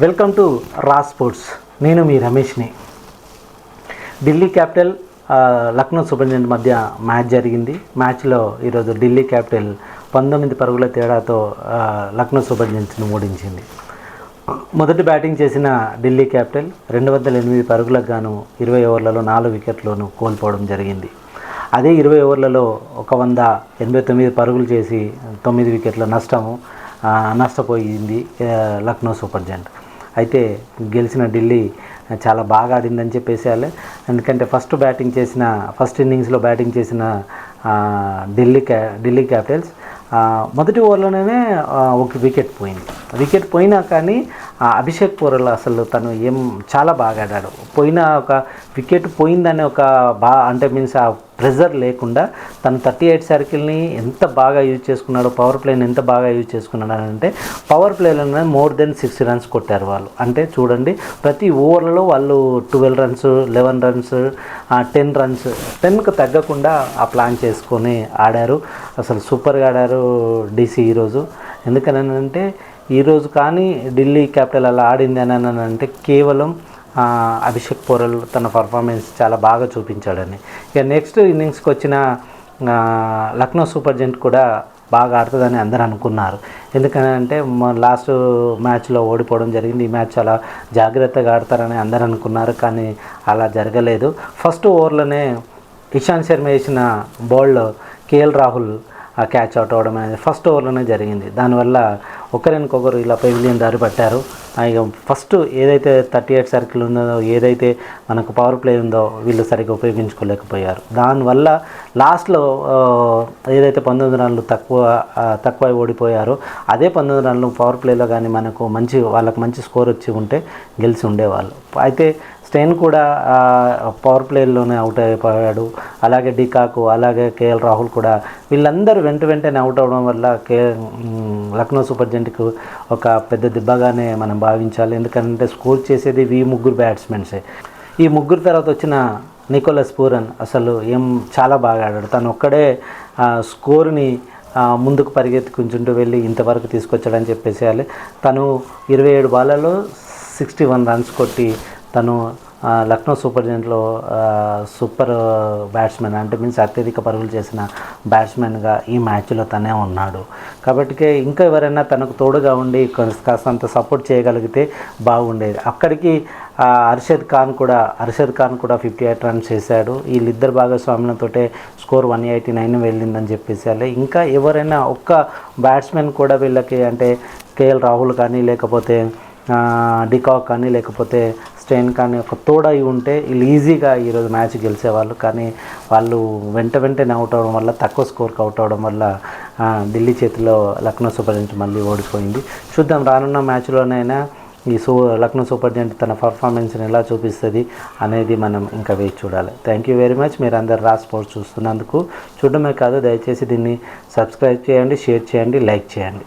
Welcome to రా sports. నేను మీ రమేష్ని. Delhi capital Lucknow super giants మధ్య మ్యాచ్ జరిగింది. మ్యాచ్లో ఈరోజు ఢిల్లీ క్యాపిటల్ 19 పరుగుల తేడాతో లక్నో సూపర్ జెయింట్స్ను ఓడించింది. మొదటి బ్యాటింగ్ చేసిన ఢిల్లీ క్యాపిటల్ 208 పరుగులకు గాను 20 ఓవర్లలో 4 వికెట్లను కోల్పోవడం జరిగింది. అదే 20 ఓవర్లలో 189 పరుగులు చేసి 9 వికెట్ల నష్టపోయింది లక్నో సూపర్ జెయింట్స్. అయితే గెలిచిన ఢిల్లీ చాలా బాగా ఆడిందని చెప్పేసేయాలి. ఎందుకంటే ఫస్ట్ ఇన్నింగ్స్లో బ్యాటింగ్ చేసిన ఢిల్లీ క్యాపిటల్స్ మొదటి ఓవర్లోనే ఒక వికెట్ పోయినా కానీ అభిషేక్ పోరల్ అసలు తను చాలా బాగా ఆడాడు. ఒక వికెట్ పోయిందని ఆ ప్రెజర్ లేకుండా తను 38 సర్కిల్ని ఎంత బాగా యూజ్ చేసుకున్నాడో, పవర్ ప్లేని ఎంత బాగా యూజ్ చేసుకున్నాడు అంటే పవర్ ప్లేలోనే మోర్ దెన్ 60 రన్స్ కొట్టారు వాళ్ళు. అంటే చూడండి, ప్రతి ఓవర్లలో వాళ్ళు 12 రన్స్, 11 రన్స్, 10 రన్స్, 10కు తగ్గకుండా ఆ ప్లాన్ చేసుకొని ఆడారు. అసలు సూపర్గా ఆడారు డీసీ ఈరోజు. ఎందుకనంటే ఈరోజు కానీ ఢిల్లీ క్యాపిటల్ అలా ఆడింది అని అంటే కేవలం అభిషేక్ పోరల్ తన పర్ఫార్మెన్స్ చాలా బాగా చూపించాడని. ఇక నెక్స్ట్ ఇన్నింగ్స్కి వచ్చిన లక్నో సూపర్ జెయింట్స్ కూడా బాగా ఆడుతుందని అందరూ అనుకున్నారు. ఎందుకంటే లాస్ట్ మ్యాచ్లో ఓడిపోవడం జరిగింది. ఈ మ్యాచ్ చాలా జాగ్రత్తగా ఆడతారని అందరూ అనుకున్నారు, కానీ అలా జరగలేదు. ఫస్ట్ ఓవర్లోనే ఇషాంత్ శర్మ వేసిన బాల్లో కేఎల్ రాహుల్ క్యాచ్ అవుట్ అవ్వడం అనేది ఫస్ట్ ఓవర్లోనే జరిగింది. దానివల్ల ఒకరికొకరు ఇలా పెవిలియన్ దారి పట్టారు. ఇక ఫస్ట్ ఏదైతే 38 సర్కిల్ ఉందో, ఏదైతే మనకు పవర్ ప్లే ఉందో వీళ్ళు సరిగ్గా ఉపయోగించుకోలేకపోయారు. దానివల్ల లాస్ట్లో ఏదైతే 19 రన్లు తక్కువ ఓడిపోయారో అదే 19 రన్లు పవర్ ప్లేలో కానీ వాళ్ళకు మంచి స్కోర్ వచ్చి ఉంటే గెలిచి ఉండేవాళ్ళు. అయితే స్టెయిన్ కూడా పవర్ ప్లేలోనే అవుట్ అయిపోయాడు. అలాగే డికాక్, అలాగే కేఎల్ రాహుల్ కూడా వీళ్ళందరూ వెంటనే అవుట్ అవ్వడం వల్ల లక్నో సూపర్ జెయింట్కు ఒక పెద్ద దెబ్బగానే మనం భావించాలి. ఎందుకంటే స్కోర్ చేసేది ఈ ముగ్గురు బ్యాట్స్మెన్సే. ఈ ముగ్గురు తర్వాత వచ్చిన నికోలస్ పూరన్ అసలు చాలా బాగా ఆడాడు. తను ఒక్కడే స్కోర్ని ముందుకు పరిగెత్తుకుంటూ వెళ్ళి ఇంతవరకు తీసుకొచ్చాడని చెప్పేసేయాలి. తను 27 బాళ్ళలో 61 రన్స్ కొట్టి తను లక్నో సూపర్ జెయింట్స్లో సూపర్ బ్యాట్స్మెన్ అంటే అత్యధిక పరుగులు చేసిన బ్యాట్స్మెన్గా ఈ మ్యాచ్లో తనే ఉన్నాడు. కాబట్టి ఇంకా ఎవరైనా తనకు తోడుగా ఉండి కాస్తంత సపోర్ట్ చేయగలిగితే బాగుండేది. అక్కడికి అర్షద్ ఖాన్ కూడా 58 రన్స్ చేశాడు. వీళ్ళిద్దరు భాగస్వాములతోటే స్కోర్ 189 వెళ్ళిందని చెప్పేసి. ఇంకా ఎవరైనా ఒక్క బ్యాట్స్మెన్ కూడా వీళ్ళకి అంటే కేఎల్ రాహుల్ కానీ, లేకపోతే డికాక్ కానీ, లేకపోతే స్టెయిన్ కానీ ఒక తోడై ఉంటే వీళ్ళు ఈజీగా ఈరోజు మ్యాచ్ గెలిచేవాళ్ళు. కానీ వాళ్ళు వెంటనే అవుట్ అవ్వడం వల్ల, తక్కువ స్కోర్కి అవుట్ అవ్వడం వల్ల ఢిల్లీ చేతిలో లక్నో సూపర్ జెయింట్స్ మళ్ళీ ఓడిపోయింది. చూద్దాం రానున్న మ్యాచ్లోనైనా ఈ లక్నో సూపర్ జెయింట్స్ తన పర్ఫార్మెన్స్ని ఎలా చూపిస్తుంది అనేది మనం ఇంకా వేచి చూడాలి. Thank you very much. మీరు అందరు రా స్పోర్ట్స్ చూస్తున్నందుకు. చూడడమే కాదు, దయచేసి దీన్ని సబ్స్క్రైబ్ చేయండి, షేర్ చేయండి, లైక్ చేయండి.